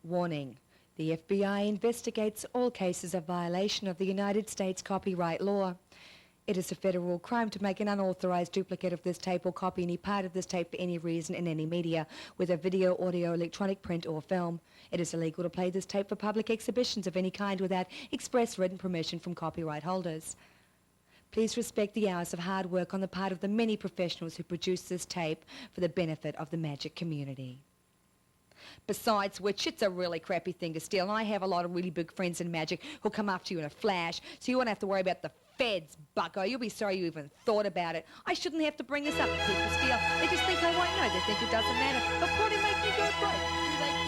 Warning. The FBI investigates all cases of violation of the United States copyright law. It is a federal crime to make an unauthorized duplicate of this tape or copy any part of this tape for any reason in any media, whether video, audio, electronic, print or film. It is illegal to play this tape for public exhibitions of any kind without express written permission from copyright holders. Please respect the hours of hard work on the part of the many professionals who produce this tape for the benefit of the magic community. Besides which, it's a really crappy thing to steal, and I have a lot of really big friends in magic who'll come after you in a flash, so you won't have to worry about the feds, bucko. You'll be sorry you even thought about it. I shouldn't have to bring this up if people steal. They just think I won't know. They think it doesn't matter. But probably make me go broke. Do they?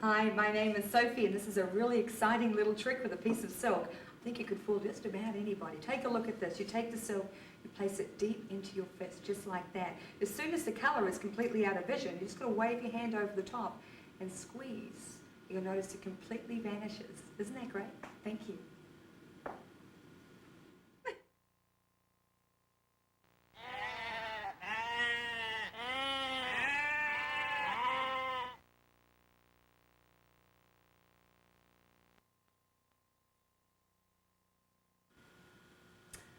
Hi, my name is Sophie, and this is a really exciting little trick with a piece of silk. I think you could fool just about anybody. Take a look at this. You take the silk, you place it deep into your fist, just like that. As soon as the colour is completely out of vision, you're just going to wave your hand over the top and squeeze. You'll notice it completely vanishes. Isn't that great? Thank you.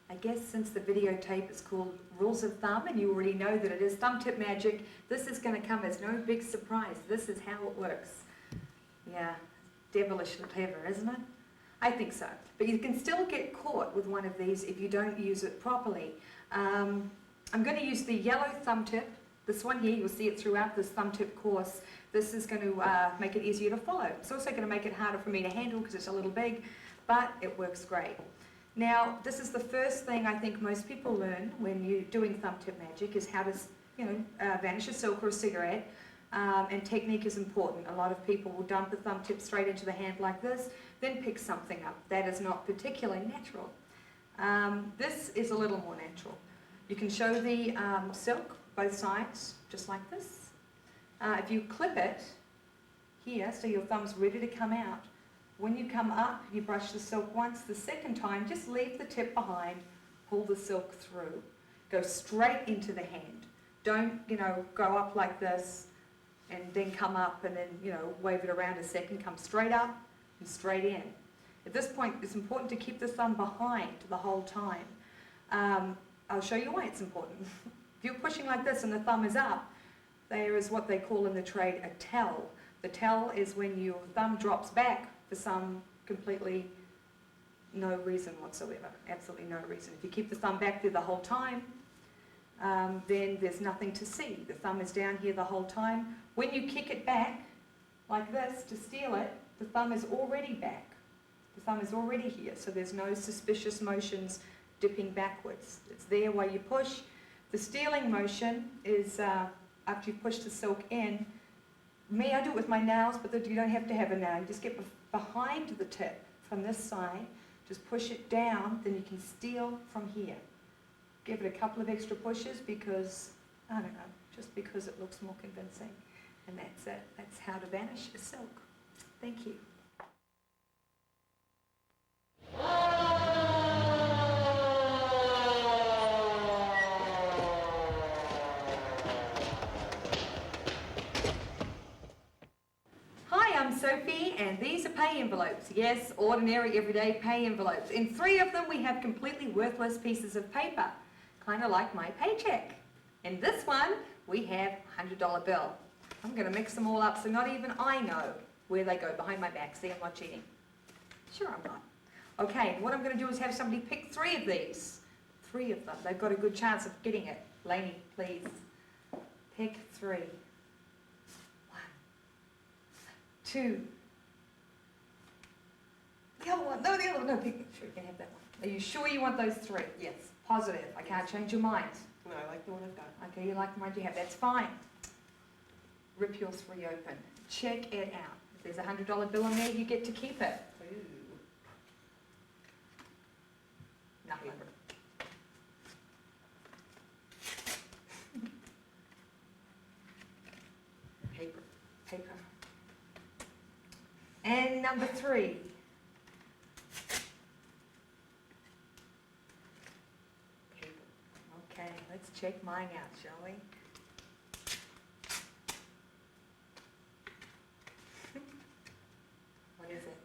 I guess since the videotape is called Rules of Thumb and you already know that it is Thumbtip magic, this is going to come as no big surprise. This is how it works. Yeah, devilishly clever, isn't it? I think so. But you can still get caught with one of these if you don't use it properly. I'm going to use the yellow Thumbtip. This one here, you'll see it throughout this Thumbtip course. This is going to make it easier to follow. It's also going to make it harder for me to handle because it's a little big, but it works great. Now, this is the first thing I think most people learn when you're doing Thumbtip magic is how to, vanish a silk or a cigarette, and technique is important. A lot of people will dump the Thumbtip straight into the hand like this, then pick something up. That is not particularly natural. This is a little more natural. You can show the silk both sides, just like this. If you clip it here, so your thumb's ready to come out, when you come up, you brush the silk once. The second time, just leave the tip behind, pull the silk through. Go straight into the hand. Don't, go up like this and then come up and then, wave it around a second. Come straight up and straight in. At this point, it's important to keep the thumb behind the whole time. I'll show you why it's important. If you're pushing like this and the thumb is up, there is what they call in the trade a tell. The tell is when your thumb drops back for some completely no reason whatsoever, absolutely no reason. If you keep the thumb back there the whole time, then there's nothing to see. The thumb is down here the whole time. When you kick it back like this to steal it, the thumb is already back. The thumb is already here, so there's no suspicious motions dipping backwards. It's there while you push. The stealing motion is after you push the silk in. I do it with my nails, but you don't have to have a nail. You just get behind the tip from this side, just push it down, then you can steal from here. give it a couple of extra pushes because, I don't know, just because it looks more convincing. And that's it. That's how to vanish a silk. Thank you. Hi, I'm Sophie, and these are pay envelopes. Yes, ordinary, everyday pay envelopes. In 3 of them, we have completely worthless pieces of paper, kind of like my paycheck. In this one, we have a $100 bill. I'm going to mix them all up so not even I know where they go behind my back. See, I'm not cheating. Sure, I'm not. Okay, what I'm going to do is have somebody pick 3 of these. 3 of them. They've got a good chance of getting it. Lainey, please. Pick 3. 1, 2. The other one. No, the other one. No, pick. Sure, you can have that one. Are you sure you want those 3? Yes. Positive. I can't change your mind. No, I like the one I've got. Okay, you like the one you have. That's fine. Rip your 3 open. Check it out. If there's a $100 bill in there, you get to keep it. Ooh. Nothing. Paper. Paper. And number 3. Paper. Okay, let's check mine out, shall we? What is it?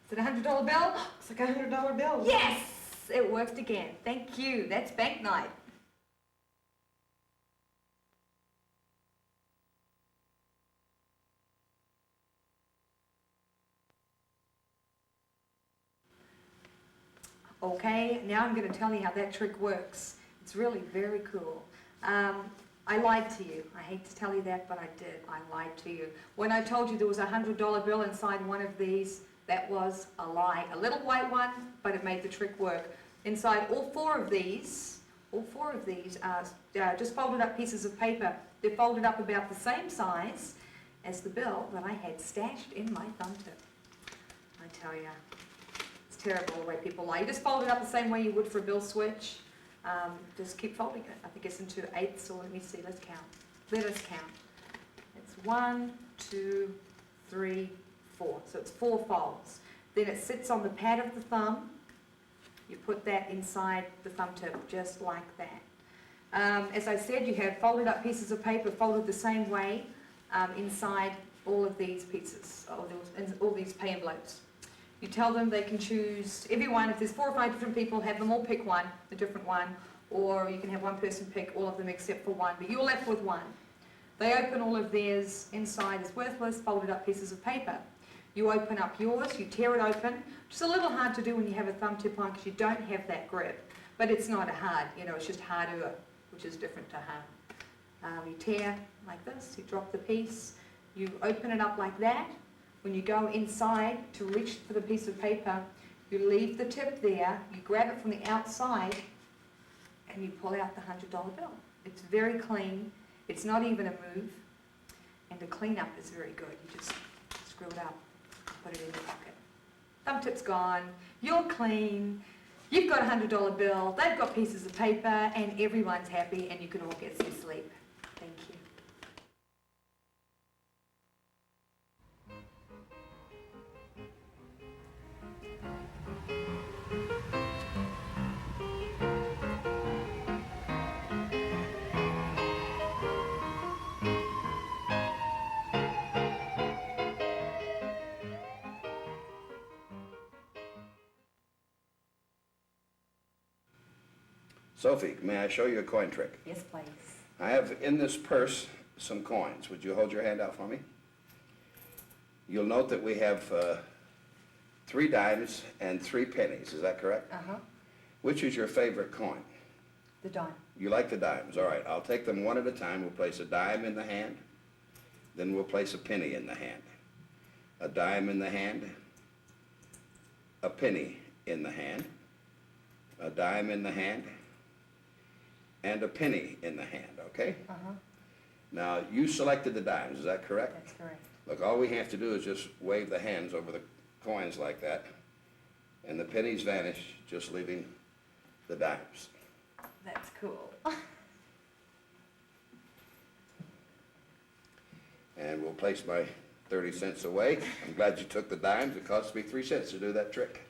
Is it a $100 bill? It's like a $100 bill. Yes! It worked again. Thank you. That's bank night. Okay, now I'm going to tell you how that trick works. It's really very cool. I lied to you. I hate to tell you that, but I did. I lied to you. When I told you there was a $100 bill inside one of these, that was a lie. A little white one, but it made the trick work. Inside all four of these are just folded up pieces of paper. They're folded up about the same size as the bill that I had stashed in my thumb tip. I tell you. Terrible the way people lie. You just fold it up the same way you would for a bill switch. Just keep folding it. I think it's into 8ths, so let me see. Let's count. Let us count. It's 1, 2, 3, 4. So it's 4 folds. Then it sits on the pad of the thumb. You put that inside the thumb tip, just like that. As I said, you have folded up pieces of paper folded the same way inside all of these pieces, all these pay envelopes. You tell them they can choose everyone. If there's 4 or 5 different people, have them all pick one, a different one, or you can have one person pick all of them except for one, but you're left with one. They open all of theirs. Inside is worthless, folded up pieces of paper. You open up yours, you tear it open, which is a little hard to do when you have a thumb tip on because you don't have that grip, but it's not a hard, it's just harder, which is different to hard. You tear like this, you drop the piece, you open it up like that. When you go inside to reach for the piece of paper, you leave the tip there, you grab it from the outside, and you pull out the $100 bill. It's very clean, it's not even a move, and the cleanup is very good. You just screw it up, put it in your pocket. Thumb tip's gone, you're clean, you've got a $100 bill, they've got pieces of paper, and everyone's happy, and you can all get some sleep. Thank you. Sophie, may I show you a coin trick? Yes, please. I have in this purse some coins. Would you hold your hand out for me? You'll note that we have 3 dimes and 3 pennies. Is that correct? Uh-huh. Which is your favorite coin? The dime. You like the dimes. All right. I'll take them one at a time. We'll place a dime in the hand. Then we'll place a penny in the hand. A dime in the hand. A penny in the hand. A dime in the hand. And a penny in the hand, okay? Uh-huh. Now, you selected the dimes, is that correct? That's correct. Look, all we have to do is just wave the hands over the coins like that, And the pennies vanish, just leaving the dimes. That's cool. And we'll place my 30 cents away. I'm glad you took the dimes. It cost me 3 cents to do that trick.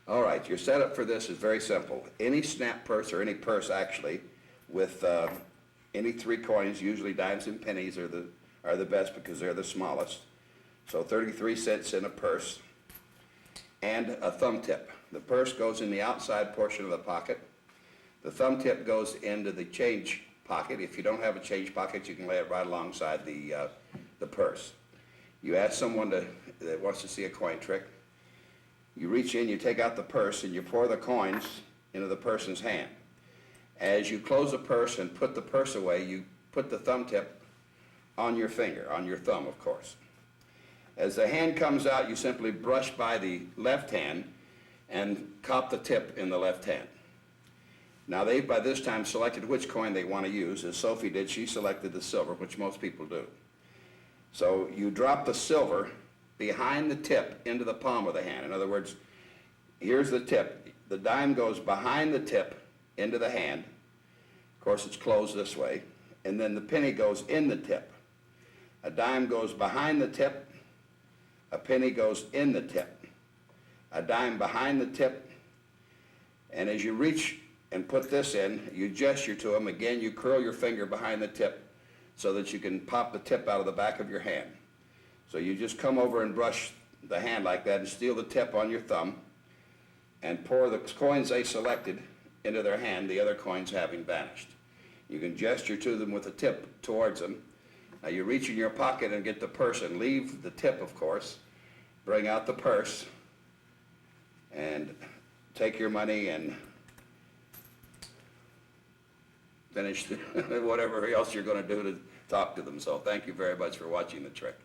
All right, your setup for this is very simple. Any snap purse, or any purse actually, with any 3 coins, usually dimes and pennies are the best because they're the smallest. So 33 cents in a purse, and a thumb tip. The purse goes in the outside portion of the pocket. The thumb tip goes into the change pocket. If you don't have a change pocket, you can lay it right alongside the purse. You ask someone that wants to see a coin trick. You reach in, you take out the purse, and you pour the coins into the person's hand. As you close the purse and put the purse away, you put the thumb tip on your finger, on your thumb, of course. As the hand comes out, you simply brush by the left hand and cop the tip in the left hand. Now, they've by this time selected which coin they want to use. As Sophie did, she selected the silver, which most people do. So you drop the silver behind the tip into the palm of the hand. In other words, here's the tip. The dime goes behind the tip into the hand. Of course, it's closed this way. And then the penny goes in the tip. A dime goes behind the tip. A penny goes in the tip. A dime behind the tip. And as you reach and put this in, you gesture to them. Again, you curl your finger behind the tip so that you can pop the tip out of the back of your hand. So you just come over and brush the hand like that and steal the tip on your thumb and pour the coins they selected into their hand, the other coins having vanished. You can gesture to them with the tip towards them. Now you reach in your pocket and get the purse and leave the tip, of course. Bring out the purse and take your money and finish whatever else you're going to do to talk to them. So thank you very much for watching the trick.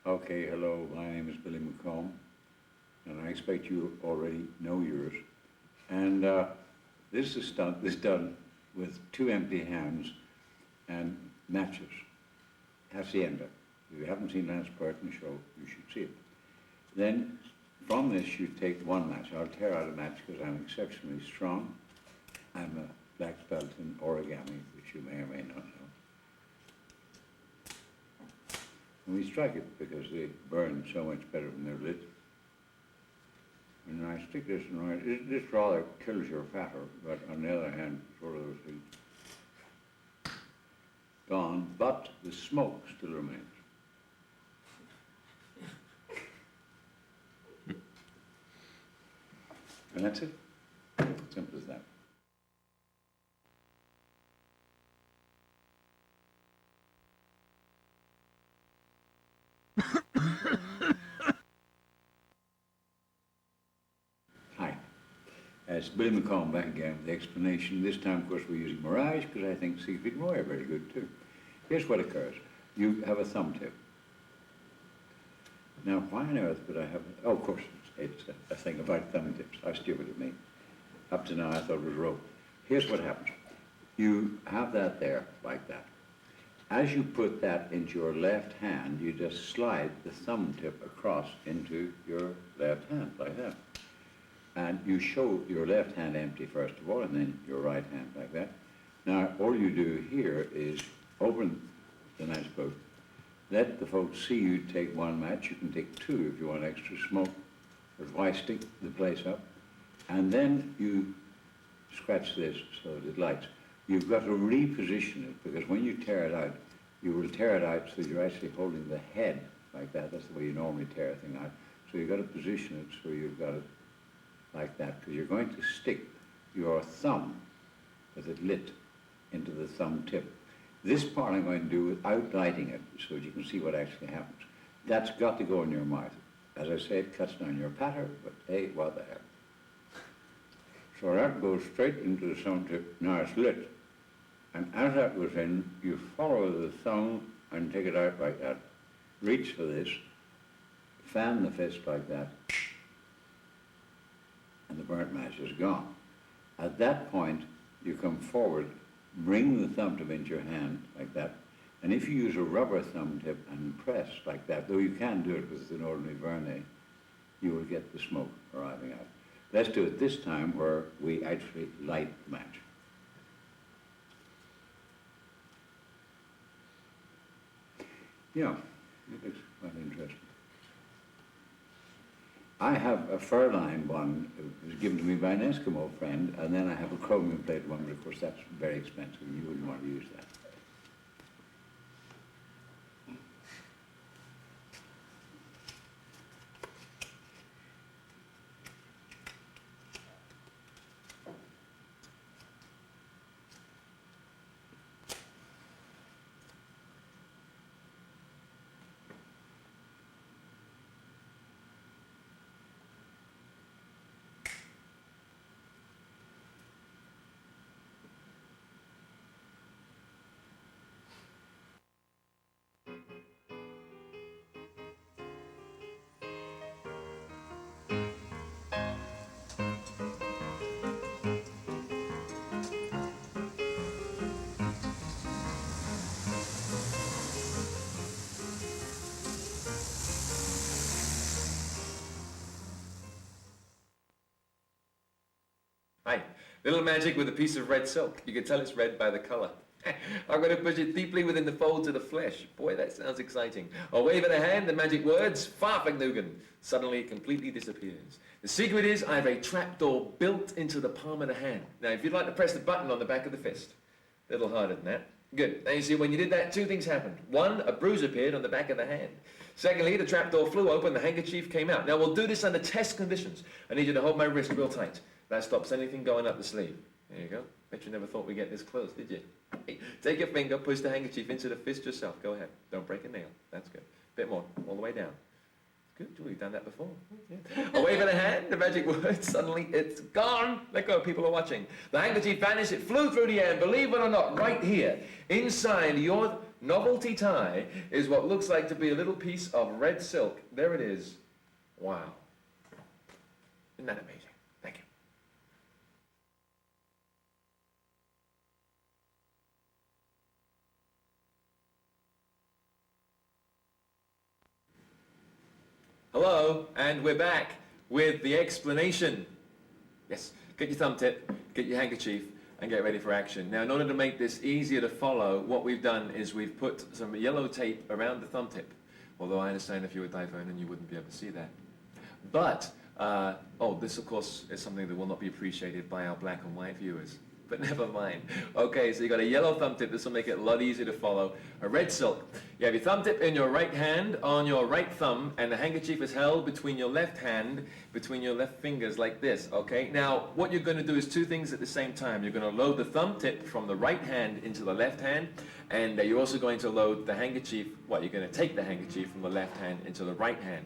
Okay, hello, my name is Billy McComb, and I expect you already know yours. And this is done with 2 empty hands and matches, hacienda. If you haven't seen Lance Burton's show, you should see it. Then, from this, you take 1 match. I'll tear out a match because I'm exceptionally strong. I'm a black belt in origami, which you may or may not know. And we strike it because they burn so much better when they're lit. And I stick this in right. This rather kills your fatter, but on the other hand, sort of is gone, but the smoke still remains. And that's it. Simple as that. Hi, it's Billy McComb back again with the explanation. This time, of course, we're using Mirage because I think Siegfried and Roy are very good too. Here's what occurs. You have a thumb tip. Now, why on earth would I have, oh, of course, it's a thing about thumb tips. How stupid of me. Up to now, I thought it was rope. Here's what happens. You have that there, like that. As you put that into your left hand, you just slide the thumb tip across into your left hand, like that. And you show your left hand empty, first of all, and then your right hand, like that. Now, all you do here is open the matchbook, let the folks see you take 1 match. You can take 2 if you want extra smoke, but why stick the place up? And then you scratch this so that it lights. You've got to reposition it, because when you tear it out, you will tear it out so you're actually holding the head like that. That's the way you normally tear a thing out. So you've got to position it so you've got it like that, because you're going to stick your thumb with it lit into the thumb tip. This part I'm going to do without lighting it, so that you can see what actually happens. That's got to go in your mouth. As I say, it cuts down your patter, but hey, what the heck. So that goes straight into the thumb tip. Now it's lit. And as that goes in, you follow the thumb and take it out like that. Reach for this, fan the fist like that, and the burnt match is gone. At that point, you come forward, bring the thumb tip into your hand like that, and if you use a rubber thumb tip and press like that, though you can do it with an ordinary vernier, you will get the smoke arriving out. Let's do it this time where we actually light the match. Yeah, it looks quite interesting. I have a fur-lined one. It was given to me by an Eskimo friend, and then I have a chromium plate one, but of course that's very expensive. You wouldn't want to use that. Hi, little magic with a piece of red silk. You can tell it's red by the color. I'm going to push it deeply within the folds of the flesh. Boy, that sounds exciting. A wave of the hand, the magic words, Farfagnugan. Suddenly it completely disappears. The secret is I have a trapdoor built into the palm of the hand. Now, if you'd like to press the button on the back of the fist. A little harder than that. Good. Now you see, when you did that, two things happened. One, a bruise appeared on the back of the hand. Secondly, the trapdoor flew open, the handkerchief came out. Now we'll do this under test conditions. I need you to hold my wrist real tight. That stops anything going up the sleeve. There you go. Bet you never thought we'd get this close, did you? Hey, take your finger, push the handkerchief into the fist yourself. Go ahead. Don't break a nail. That's good. Bit more. All the way down. Good. We've done that before. Yeah. A wave of the hand, the magic word, suddenly it's gone. Let go. People are watching. The handkerchief vanished. It flew through the air. And believe it or not, right here, inside your novelty tie, is what looks like to be a little piece of red silk. There it is. Wow. Isn't that amazing? Thank you. Hello, and we're back with the explanation. Yes, get your thumb tip, get your handkerchief, and get ready for action. Now, in order to make this easier to follow, what we've done is we've put some yellow tape around the thumb tip. Although I understand if you were Divernon, you wouldn't be able to see that. But, this of course is something that will not be appreciated by our black and white viewers. But never mind. Okay, so you got a yellow thumb tip. This will make it a lot easier to follow. A red silk. You have your thumb tip in your right hand on your right thumb, and the handkerchief is held between your left hand, between your left fingers like this, okay? Now, what you're going to do is two things at the same time. You're going to load the thumb tip from the right hand into the left hand, and you're also going to load the handkerchief, you're going to take the handkerchief from the left hand into the right hand.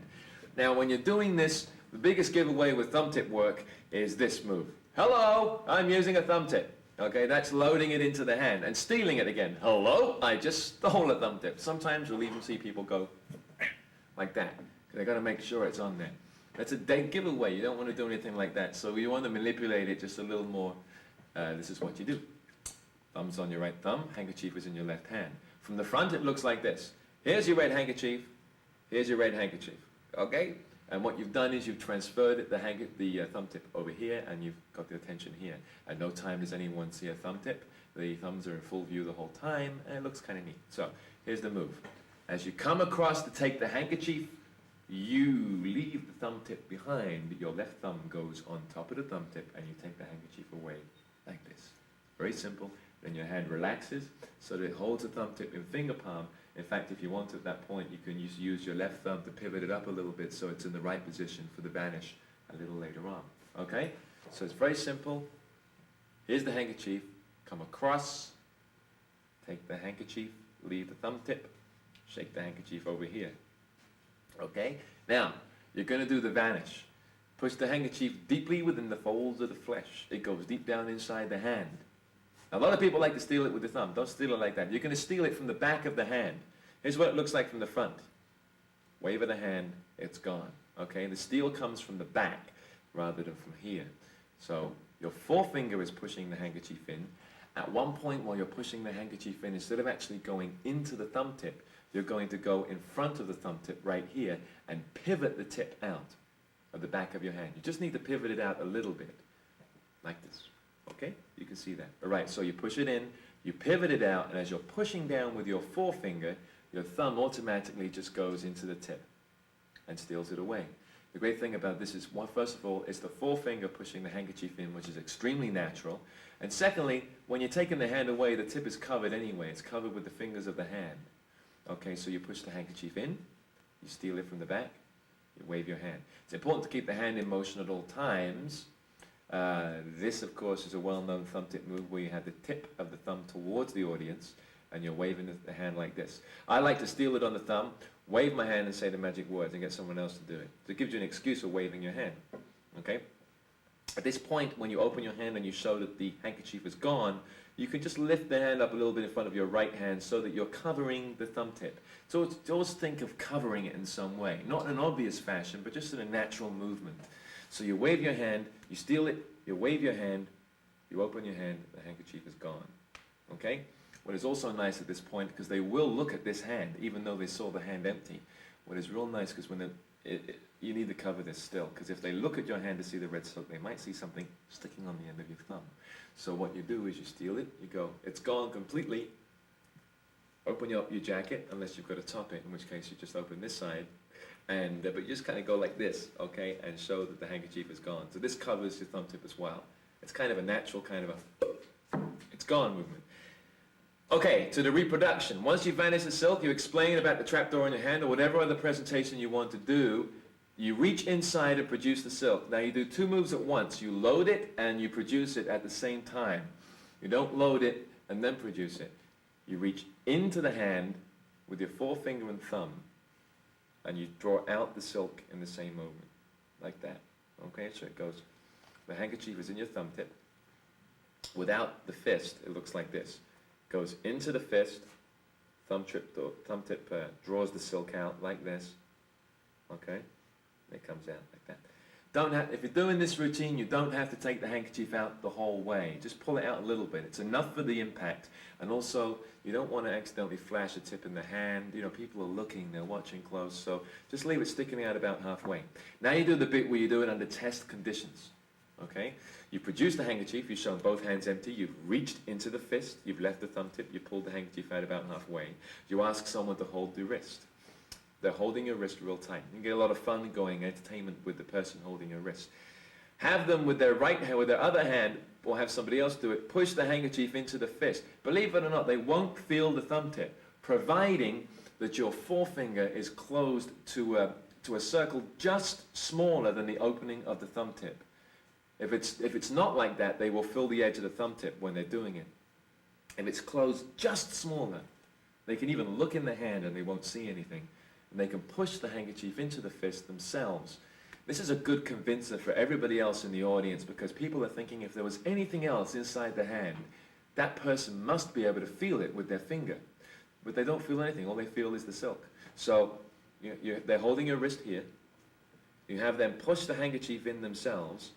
Now, when you're doing this, the biggest giveaway with thumb tip work is this move. Hello, I'm using a thumb tip. Okay, that's loading it into the hand and stealing it again. Hello, I just stole a thumb tip. Sometimes you'll even see people go like that. They've got to make sure it's on there. That's a dead giveaway. You don't want to do anything like that. So you want to manipulate it just a little more. This is what you do. Thumb's on your right thumb, handkerchief is in your left hand. From the front, it looks like this. Here's your red handkerchief. Here's your red handkerchief. Okay? And what you've done is you've transferred the thumb tip over here, and you've got the attention here. At no time does anyone see a thumb tip. The thumbs are in full view the whole time, and it looks kind of neat. So here's the move. As you come across to take the handkerchief, you leave the thumb tip behind. Your left thumb goes on top of the thumb tip, and you take the handkerchief away like this. Very simple. Then your hand relaxes so that it holds the thumb tip in finger palm. In fact, if you want at that point, you can use your left thumb to pivot it up a little bit so it's in the right position for the vanish a little later on. Okay? So it's very simple. Here's the handkerchief. Come across, take the handkerchief, leave the thumb tip, shake the handkerchief over here. Okay? Now, You're going to do the vanish. Push the handkerchief deeply within the folds of the flesh. It goes deep down inside the hand. Now, a lot of people like to steal it with the thumb. Don't steal it like that. You're going to steal it from the back of the hand. Here's what it looks like from the front. Wave of the hand, it's gone. Okay, the steal comes from the back rather than from here. So your forefinger is pushing the handkerchief in. At one point while you're pushing the handkerchief in, instead of actually going into the thumb tip, you're going to go in front of the thumb tip right here and pivot the tip out of the back of your hand. You just need to pivot it out a little bit, like this. Okay, you can see that. All right, so you push it in, you pivot it out, and as you're pushing down with your forefinger, your thumb automatically just goes into the tip and steals it away. The great thing about this is, well, first of all, it's the forefinger pushing the handkerchief in, which is extremely natural. And secondly, when you're taking the hand away, the tip is covered anyway. It's covered with the fingers of the hand. Okay, so you push the handkerchief in, you steal it from the back, you wave your hand. It's important to keep the hand in motion at all times. This, of course, is a well-known thumb tip move where you have the tip of the thumb towards the audience and you're waving the hand like this. I like to steal it on the thumb, wave my hand and say the magic words and get someone else to do it. So it gives you an excuse for waving your hand. Okay? At this point, when you open your hand and you show that the handkerchief is gone, you can just lift the hand up a little bit in front of your right hand so that you're covering the thumb tip. So always think of covering it in some way. Not in an obvious fashion, but just in a natural movement. So you wave your hand, you steal it, you wave your hand, you open your hand, the handkerchief is gone. Okay? What is also nice at this point, because they will look at this hand, even though they saw the hand empty. What is real nice, because when you need to cover this still, because if they look at your hand to see the red silk, they might see something sticking on the end of your thumb. So what you do is you steal it, you go, it's gone completely. Open up your jacket, unless you've got to top it, in which case you just open this side, and but you just kind of go like this, okay, and show that the handkerchief is gone. So this covers your thumb tip as well. It's kind of a natural kind of a, it's gone movement. Okay, to the reproduction. Once you vanish the silk, you explain about the trapdoor in your hand or whatever other presentation you want to do. You reach inside and produce the silk. Now you do two moves at once. You load it and you produce it at the same time. You don't load it and then produce it. You reach into the hand with your forefinger and thumb and you draw out the silk in the same movement, like that. Okay, so it goes, the handkerchief is in your thumb tip. Without the fist, it looks like this. Goes into the fist, thumb tip draws the silk out like this, okay? And it comes out like that. If you're doing this routine, you don't have to take the handkerchief out the whole way. Just pull it out a little bit. It's enough for the impact. And also, you don't want to accidentally flash a tip in the hand. You know, people are looking, they're watching close, so just leave it sticking out about halfway. Now you do the bit where you do it under test conditions, okay? You produce the handkerchief, you've shown both hands empty, you've reached into the fist, you've left the thumb tip, you pulled the handkerchief out about halfway. You ask someone to hold the wrist. They're holding your wrist real tight. You get a lot of fun going, entertainment with the person holding your wrist. Have them with their right hand, with their other hand, or have somebody else do it, push the handkerchief into the fist. Believe it or not, they won't feel the thumb tip, providing that your forefinger is closed to a circle just smaller than the opening of the thumb tip. If it's not like that, they will feel the edge of the thumb tip when they're doing it. If it's closed just smaller, they can even look in the hand and they won't see anything. And they can push the handkerchief into the fist themselves. This is a good convincer for everybody else in the audience because people are thinking if there was anything else inside the hand, that person must be able to feel it with their finger. But they don't feel anything. All they feel is the silk. So they're holding your wrist here. You have them push the handkerchief in themselves.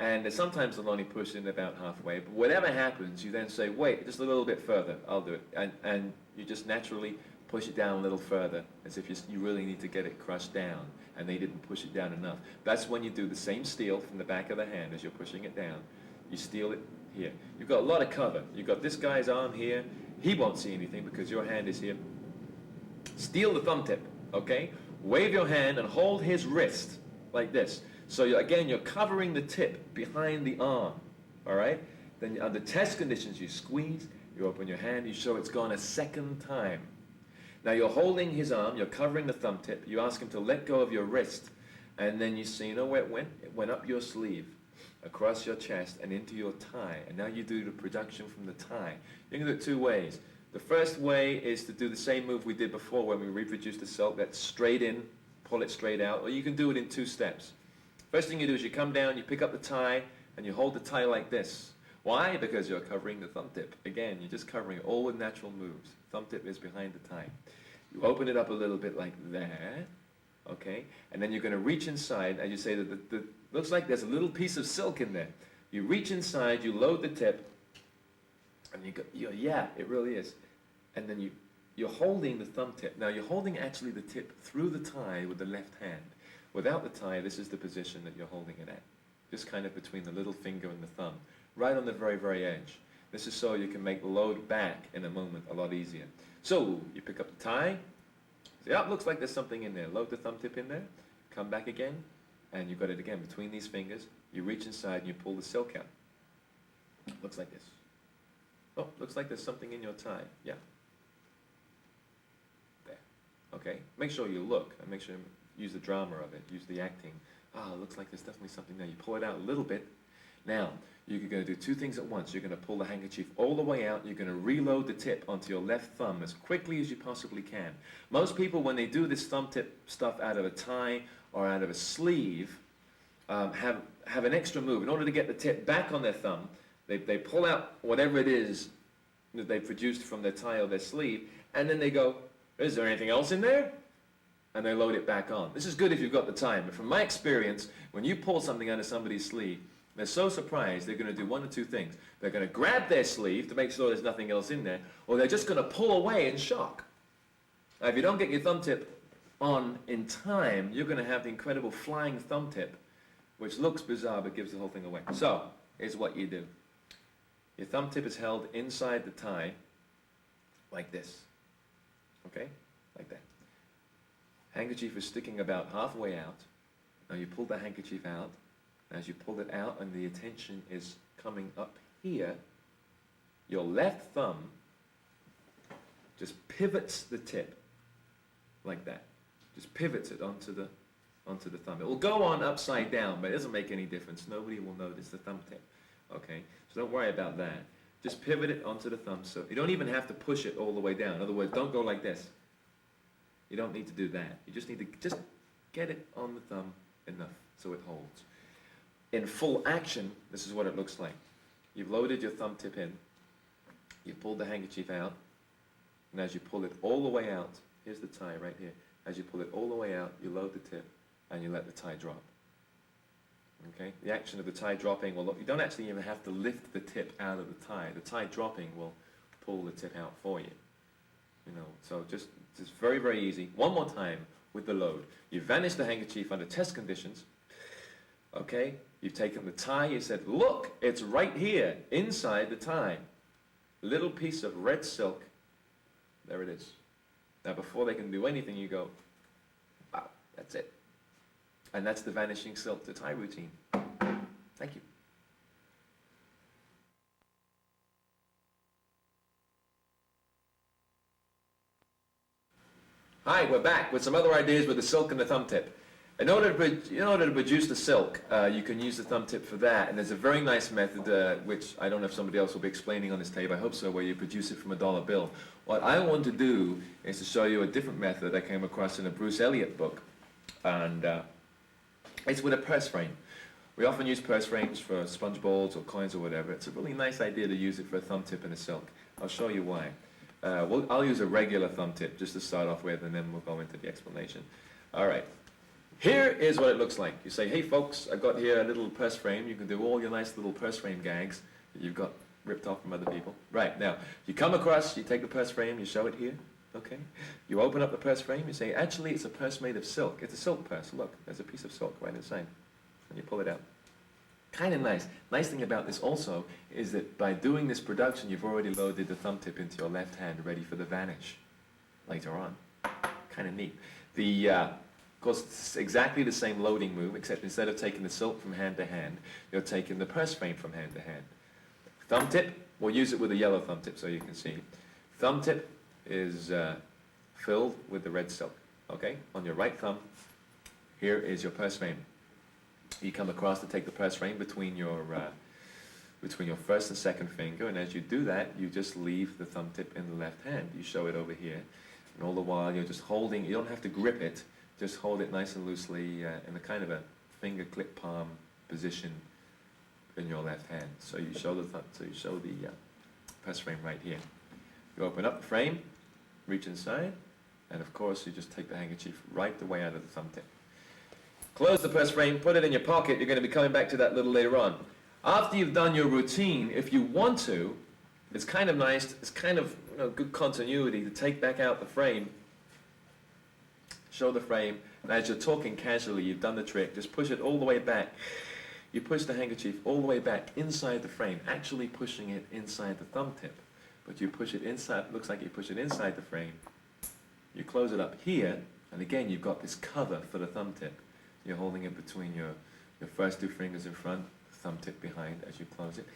And sometimes they'll only push in about halfway, but whatever happens, you then say, wait, just a little bit further, I'll do it. And you just naturally push it down a little further, as if you really need to get it crushed down, and they didn't push it down enough. That's when you do the same steal from the back of the hand as you're pushing it down. You steal it here. You've got a lot of cover. You've got this guy's arm here. He won't see anything because your hand is here. Steal the thumb tip, okay? Wave your hand and hold his wrist like this. So again, you're covering the tip behind the arm, all right? Then under test conditions, you squeeze, you open your hand, you show it's gone a second time. Now you're holding his arm, you're covering the thumb tip, you ask him to let go of your wrist, and then you see, you know where it went? It went up your sleeve, across your chest, and into your tie. And now you do the production from the tie. You can do it two ways. The first way is to do the same move we did before when we reproduced the silk. That's straight in, pull it straight out, or you can do it in 2 steps. First thing you do is you come down, you pick up the tie, and you hold the tie like this. Why? Because you're covering the thumb tip. Again, you're just covering all with natural moves. Thumb tip is behind the tie. You open it up a little bit like that, okay? And then you're going to reach inside, and you say that looks like there's a little piece of silk in there. You reach inside, you load the tip, and you go, yeah, it really is. And then you're holding the thumb tip. Now, you're holding actually the tip through the tie with the left hand. Without the tie, this is the position that you're holding it at. Just kind of between the little finger and the thumb, right on the very, very edge. This is so you can make the load back in a moment a lot easier. So, you pick up the tie, say, oh, it looks like there's something in there. Load the thumb tip in there, come back again, and you've got it again between these fingers. You reach inside and you pull the silk out. Looks like this. Oh, looks like there's something in your tie. Yeah. There. Okay. Make sure you look and make sure you use the drama of it. Use the acting. Ah, looks like there's definitely something there. You pull it out a little bit. Now, you're going to do 2 things at once. You're going to pull the handkerchief all the way out. You're going to reload the tip onto your left thumb as quickly as you possibly can. Most people, when they do this thumb tip stuff out of a tie or out of a sleeve, have an extra move. In order to get the tip back on their thumb, they pull out whatever it is that they produced from their tie or their sleeve, and then they go, is there anything else in there? And they load it back on. This is good if you've got the time, but from my experience, when you pull something out of somebody's sleeve, they're so surprised they're going to do 1 or 2 things. They're going to grab their sleeve to make sure there's nothing else in there, or they're just going to pull away in shock. Now, if you don't get your thumb tip on in time, you're going to have the incredible flying thumb tip, which looks bizarre but gives the whole thing away. So, here's what you do. Your thumb tip is held inside the tie like this. Okay? Like that. Handkerchief is sticking about halfway out. Now you pull the handkerchief out. As you pull it out and the attention is coming up here, your left thumb just pivots the tip like that. Just pivots it onto the thumb. It will go on upside down, but it doesn't make any difference. Nobody will notice the thumb tip. Okay? So don't worry about that. Just pivot it onto the thumb. So you don't even have to push it all the way down. In other words, don't go like this. You don't need to do that. You just need to just get it on the thumb enough so it holds. In full action, this is what it looks like. You've loaded your thumb tip in. You've pulled the handkerchief out. And as you pull it all the way out, here's the tie right here. As you pull it all the way out, you load the tip and you let the tie drop. Okay? The action of the tie dropping will, you don't actually even have to lift the tip out of the tie. The tie dropping will pull the tip out for you. You know, so just very, very easy. One more time with the load. You vanish the handkerchief under test conditions. Okay? You've taken the tie, you said, look, it's right here, inside the tie. Little piece of red silk. There it is. Now before they can do anything, you go, wow, that's it. And that's the vanishing silk to tie routine. Thank you. Hi, we're back with some other ideas with the silk and the thumb tip. In order to produce the silk, you can use the thumb tip for that, and there's a very nice method, which I don't know if somebody else will be explaining on this tape, I hope so, where you produce it from a dollar bill. What I want to do is to show you a different method I came across in a Bruce Elliott book, and it's with a purse frame. We often use purse frames for sponge balls or coins or whatever. It's a really nice idea to use it for a thumb tip and a silk. I'll show you why. I'll use a regular thumb tip just to start off with, and then we'll go into the explanation. All right. Here is what it looks like. You say, hey folks, I've got here a little purse frame. You can do all your nice little purse frame gags that you've got ripped off from other people. Right, now, you come across, you take the purse frame, you show it here, okay? You open up the purse frame, you say, actually it's a purse made of silk. It's a silk purse, look, there's a piece of silk right inside. And you pull it out. Kind of nice. Nice thing about this also is that by doing this production, you've already loaded the thumb tip into your left hand, ready for the vanish later on. Kind of neat. Of course, it's exactly the same loading move, except instead of taking the silk from hand to hand, you're taking the purse frame from hand to hand. Thumb tip, we'll use it with a yellow thumb tip so you can see. Thumb tip is filled with the red silk, okay? On your right thumb, here is your purse frame. You come across to take the purse frame between your first and second finger, and as you do that, you just leave the thumb tip in the left hand. You show it over here, and all the while you're just holding, you don't have to grip it, just hold it nice and loosely in a kind of a finger clip palm position in your left hand. So you show the press frame right here. You open up the frame, reach inside, and of course you just take the handkerchief right the way out of the thumb tip. Close the press frame, put it in your pocket. You're going to be coming back to that a little later on. After you've done your routine, if you want to, it's kind of nice, it's kind of good continuity to take back out the frame, show the frame, and as you're talking casually, you've done the trick, just push it all the way back. You push the handkerchief all the way back inside the frame, actually pushing it inside the thumb tip. But you push it inside, looks like you push it inside the frame. You close it up here, and again you've got this cover for the thumb tip. You're holding it between your first two fingers in front, the thumb tip behind as you close it.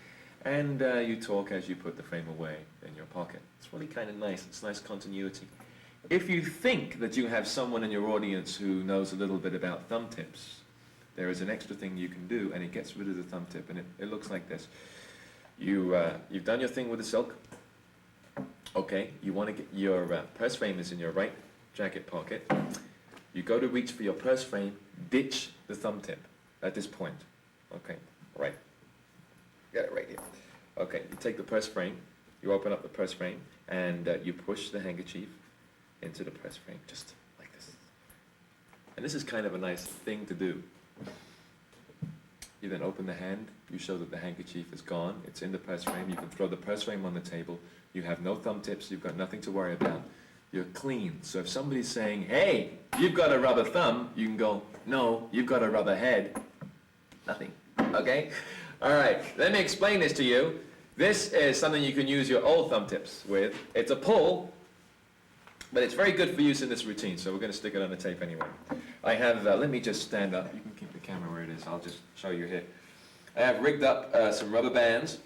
And you talk as you put the frame away in your pocket. It's really kind of nice. It's nice continuity. If you think that you have someone in your audience who knows a little bit about thumb tips, there is an extra thing you can do, and it gets rid of the thumb tip, and it looks like this. You've done your thing with the silk. Okay, you want to get your purse frame is in your right jacket pocket. You go to reach for your purse frame, ditch the thumb tip at this point. Okay, right. Got it right here. Okay, you take the purse frame, you open up the purse frame, and you push the handkerchief into the purse frame, just like this. And this is kind of a nice thing to do. You then open the hand, you show that the handkerchief is gone, it's in the purse frame, you can throw the purse frame on the table, you have no thumb tips, you've got nothing to worry about. You're clean. So if somebody's saying, hey, you've got a rubber thumb, you can go, no, you've got a rubber head. Nothing. Okay? All right, let me explain this to you. This is something you can use your old thumb tips with. It's a pull, but it's very good for use in this routine, so we're going to stick it on the tape anyway. I have, let me just stand up. You can keep the camera where it is. I'll just show you here. I have rigged up some rubber bands,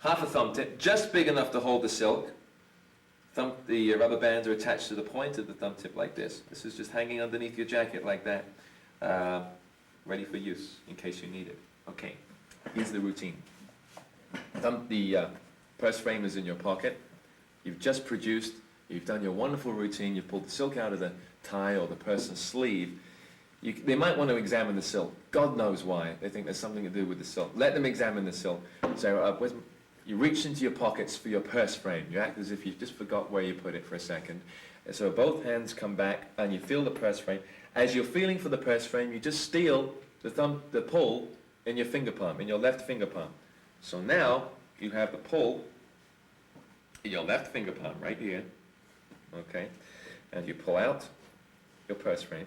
half a thumb tip, just big enough to hold the silk. The rubber bands are attached to the point of the thumb tip like this. This is just hanging underneath your jacket like that, ready for use in case you need it. Okay, here's the routine. The purse frame is in your pocket. You've just produced, you've done your wonderful routine, you've pulled the silk out of the tie or the person's sleeve. They might want to examine the silk. God knows why. They think there's something to do with the silk. Let them examine the silk. So you reach into your pockets for your purse frame. You act as if you just forgot where you put it for a second. And so both hands come back and you feel the purse frame. As you're feeling for the purse frame, you just steal the pull in your finger palm, in your left finger palm. So now you have the pull in your left finger palm right here. Okay? And you pull out your purse frame.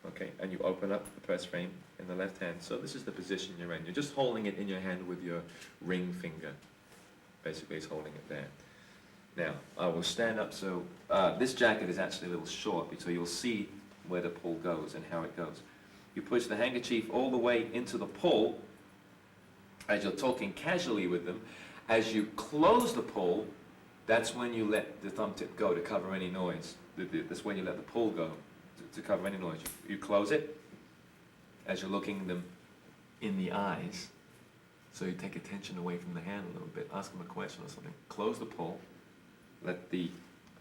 Okay? And you open up the purse frame in the left hand. So this is the position you're in. You're just holding it in your hand with your ring finger. Basically, it's holding it there. Now, I will stand up. So this jacket is actually a little short, so you'll see where the pull goes and how it goes. You push the handkerchief all the way into the pull as you're talking casually with them. As you close the pull, that's when you let the thumb tip go to cover any noise. That's when you let the pull go to cover any noise. You close it as you're looking them in the eyes. So you take attention away from the hand a little bit. Ask them a question or something. Close the pull. Let the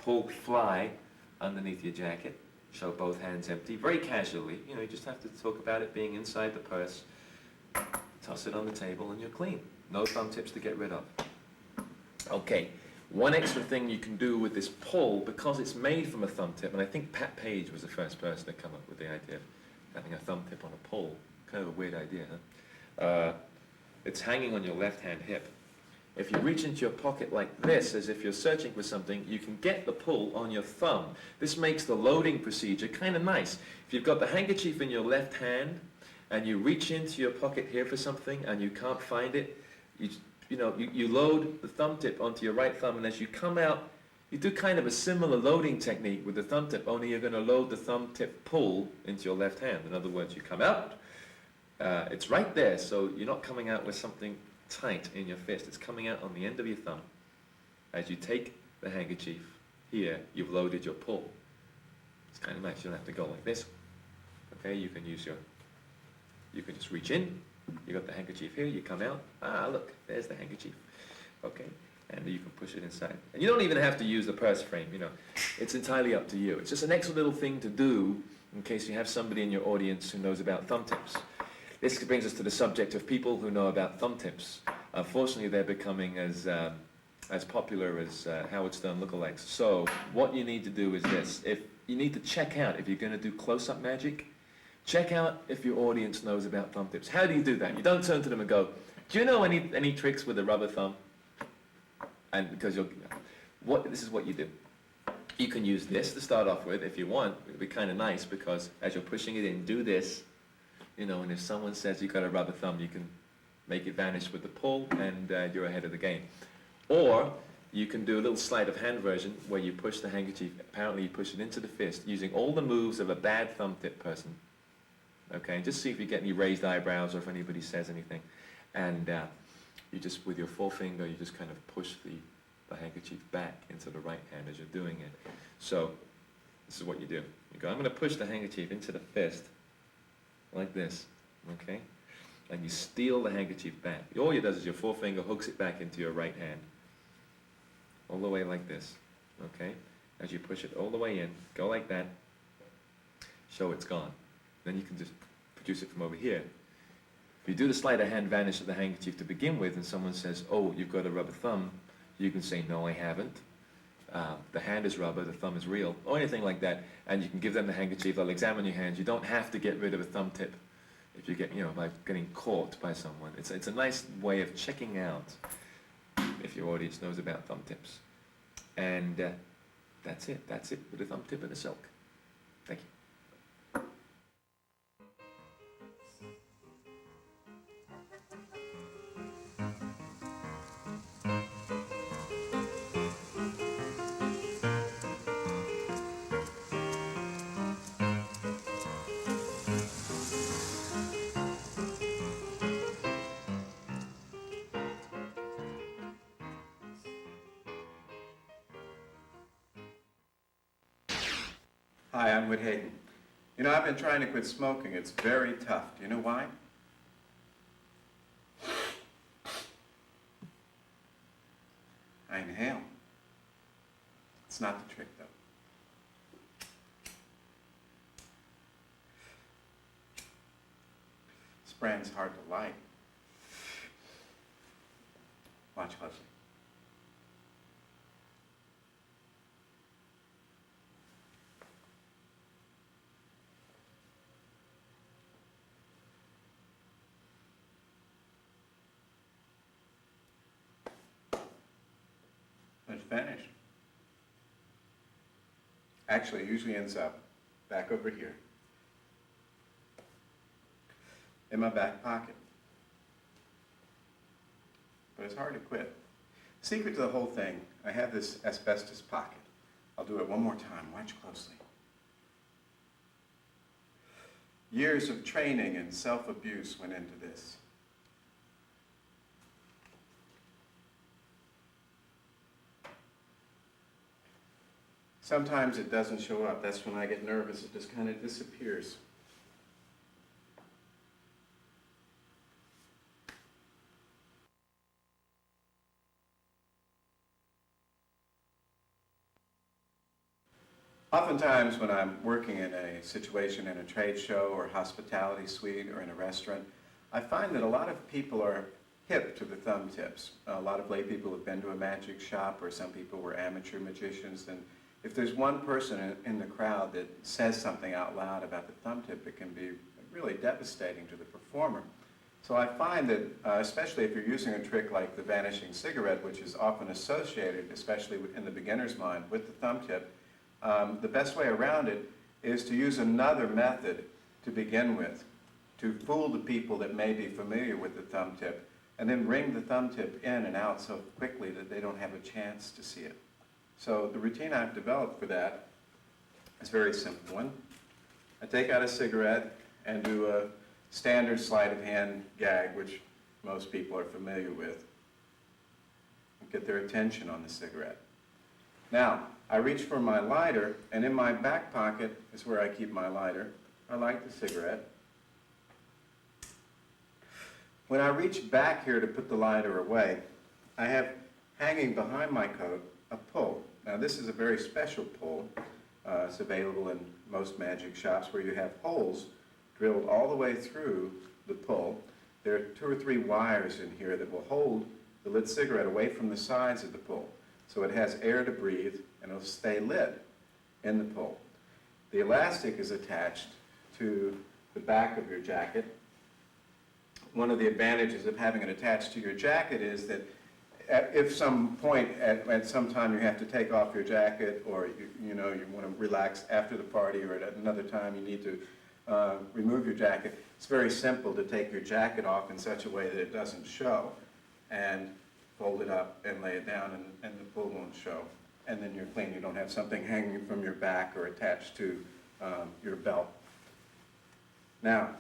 pull fly underneath your jacket. Show both hands empty. Very casually. You just have to talk about it being inside the purse. Toss it on the table and you're clean. No thumb tips to get rid of. Okay. One extra thing you can do with this pull, because it's made from a thumb tip, and I think Pat Page was the first person to come up with the idea of having a thumb tip on a pull. Kind of a weird idea, huh? It's hanging on your left-hand hip. If you reach into your pocket like this, as if you're searching for something, you can get the pull on your thumb. This makes the loading procedure kind of nice. If you've got the handkerchief in your left hand, and you reach into your pocket here for something, and you can't find it, you load the thumb tip onto your right thumb, and as you come out, you do kind of a similar loading technique with the thumb tip, only you're going to load the thumb tip pull into your left hand. In other words, you come out, it's right there, so you're not coming out with something tight in your fist. It's coming out on the end of your thumb. As you take the handkerchief here, you've loaded your pull. It's kind of nice. You don't have to go like this. Okay, you can just reach in. You got the handkerchief here, you come out, look, there's the handkerchief. Okay, and you can push it inside. And you don't even have to use the purse frame, It's entirely up to you. It's just an extra little thing to do in case you have somebody in your audience who knows about thumb tips. This brings us to the subject of people who know about thumb tips. Unfortunately, they're becoming as popular as Howard Stern lookalikes. So what you need to do is this. If you need to check out, if you're going to do close-up magic, check out if your audience knows about thumb tips. How do you do that? You don't turn to them and go, do you know any tricks with a rubber thumb? And because this is what you do. You can use this to start off with if you want. It would be kind of nice because as you're pushing it in, do this. You know, and if someone says you've got a rubber thumb, you can make it vanish with the pull and you're ahead of the game. Or you can do a little sleight of hand version where you push the handkerchief, apparently you push it into the fist using all the moves of a bad thumb tip person. Okay, just see if you get any raised eyebrows or if anybody says anything. And you just, with your forefinger, you just kind of push the handkerchief back into the right hand as you're doing it. So this is what you do. You go, I'm going to push the handkerchief into the fist like this, okay? And you steal the handkerchief back. All it does is your forefinger hooks it back into your right hand. All the way like this, okay? As you push it all the way in, go like that, show it's gone. Then you can just produce it from over here. If you do the sleight of hand vanish of the handkerchief to begin with and someone says, oh, you've got a rubber thumb, you can say, no, I haven't. The hand is rubber, the thumb is real, or anything like that. And you can give them the handkerchief, they'll examine your hands. You don't have to get rid of a thumb tip if you get, by getting caught by someone. It's a nice way of checking out if your audience knows about thumb tips. And that's it with a thumb tip and a silk. Thank you. Hi, I'm Whit Haydn. I've been trying to quit smoking. It's very tough. Do you know why? I inhale. It's not the trick, though. This brand's hard to light. Watch closely. Vanish. Actually, it usually ends up back over here in my back pocket. But it's hard to quit. Secret to the whole thing, I have this asbestos pocket. I'll do it one more time. Watch closely. Years of training and self-abuse went into this. Sometimes it doesn't show up. That's when I get nervous. It just kind of disappears. Oftentimes when I'm working in a situation in a trade show or hospitality suite or in a restaurant, I find that a lot of people are hip to the thumb tips. A lot of lay people have been to a magic shop, or some people were amateur magicians. And if there's one person in the crowd that says something out loud about the thumb tip, it can be really devastating to the performer. So I find that, especially if you're using a trick like the vanishing cigarette, which is often associated, especially in the beginner's mind, with the thumb tip, the best way around it is to use another method to begin with, to fool the people that may be familiar with the thumb tip, and then ring the thumb tip in and out so quickly that they don't have a chance to see it. So the routine I've developed for that is a very simple one. I take out a cigarette and do a standard sleight of hand gag, which most people are familiar with. Get their attention on the cigarette. Now, I reach for my lighter, and in my back pocket is where I keep my lighter. I light the cigarette. When I reach back here to put the lighter away, I have hanging behind my coat a pull. Now this is a very special pull. It's available in most magic shops where you have holes drilled all the way through the pull. There are 2 or 3 wires in here that will hold the lit cigarette away from the sides of the pull. So it has air to breathe and it'll stay lit in the pull. The elastic is attached to the back of your jacket. One of the advantages of having it attached to your jacket is that if some point at some time you have to take off your jacket, or you want to relax after the party, or at another time you need to remove your jacket, it's very simple to take your jacket off in such a way that it doesn't show, and fold it up and lay it down, and the pull won't show. And then you're clean. You don't have something hanging from your back or attached to your belt. Now,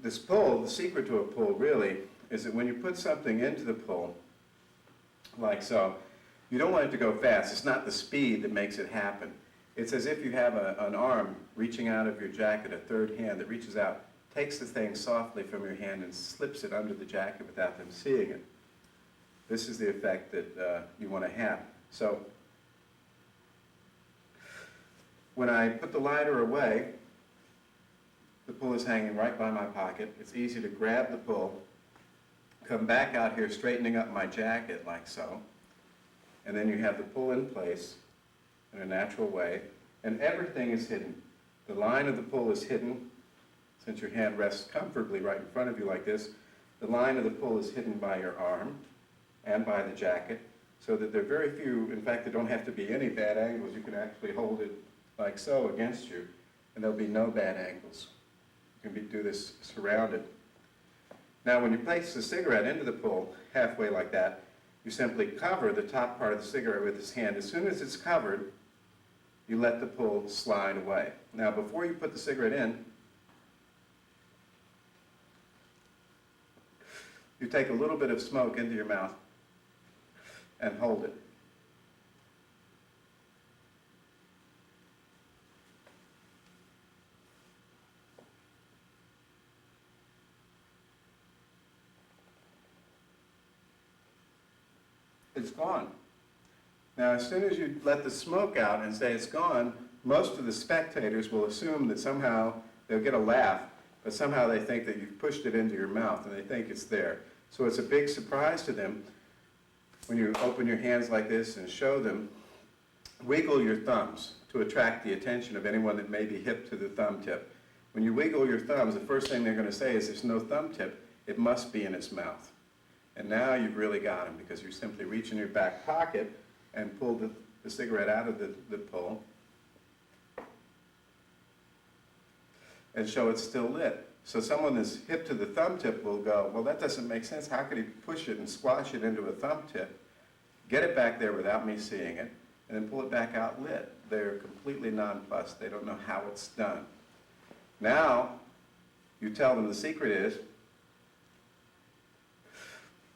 this pull, the secret to a pull really, is that when you put something into the pull, like so, you don't want it to go fast. It's not the speed that makes it happen. It's as if you have an arm reaching out of your jacket, a third hand that reaches out, takes the thing softly from your hand and slips it under the jacket without them seeing it. This is the effect that you want to have. So, when I put the lighter away, the pull is hanging right by my pocket. It's easy to grab the pull, come back out here straightening up my jacket like so, and then you have the pull in place in a natural way, and everything is hidden. The line of the pull is hidden, since your hand rests comfortably right in front of you like this. The line of the pull is hidden by your arm and by the jacket, so that there are very few, in fact there don't have to be any bad angles. You can actually hold it like so against you, and there'll be no bad angles. You can do this surrounded. Now when you place the cigarette into the pull halfway like that, you simply cover the top part of the cigarette with this hand. As soon as it's covered, you let the pull slide away. Now before you put the cigarette in, you take a little bit of smoke into your mouth and hold it. It's gone. Now, as soon as you let the smoke out and say it's gone, most of the spectators will assume that somehow they'll get a laugh, but somehow they think that you've pushed it into your mouth and they think it's there. So it's a big surprise to them when you open your hands like this and show them. Wiggle your thumbs to attract the attention of anyone that may be hip to the thumb tip. When you wiggle your thumbs, the first thing they're going to say is there's no thumb tip. It must be in its mouth. And now you've really got them, because you simply reach in your back pocket and pull the cigarette out of the pull and show it's still lit. So someone that's hip to the thumb tip will go, well, that doesn't make sense. How could he push it and squash it into a thumb tip, get it back there without me seeing it, and then pull it back out lit? They're completely nonplussed. They don't know how it's done. Now, you tell them the secret is,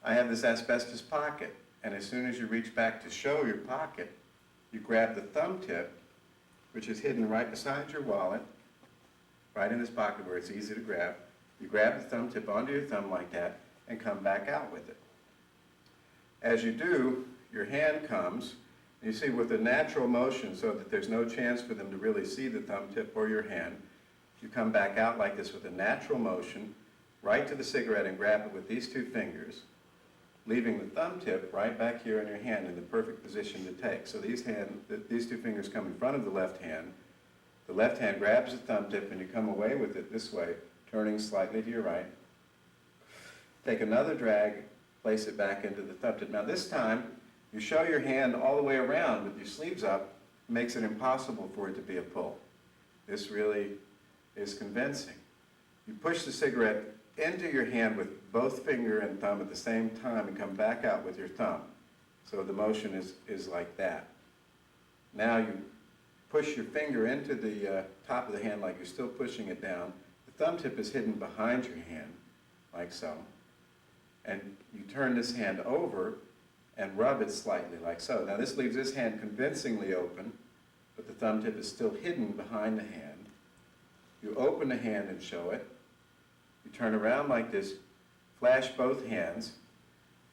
I have this asbestos pocket, and as soon as you reach back to show your pocket, you grab the thumb tip, which is hidden right beside your wallet, right in this pocket where it's easy to grab. You grab the thumb tip onto your thumb like that and come back out with it. As you do, your hand comes, and you see with a natural motion so that there's no chance for them to really see the thumb tip or your hand, you come back out like this with a natural motion, right to the cigarette and grab it with these 2 fingers, leaving the thumb tip right back here in your hand in the perfect position to take. So these 2 fingers come in front of the left hand. The left hand grabs the thumb tip and you come away with it this way, turning slightly to your right. Take another drag, place it back into the thumb tip. Now this time, you show your hand all the way around with your sleeves up, makes it impossible for it to be a pull. This really is convincing. You push the cigarette into your hand with both finger and thumb at the same time and come back out with your thumb. So the motion is like that. Now you push your finger into the top of the hand like you're still pushing it down. The thumb tip is hidden behind your hand, like so. And you turn this hand over and rub it slightly, like so. Now this leaves this hand convincingly open, but the thumb tip is still hidden behind the hand. You open the hand and show it. You turn around like this, flash both hands,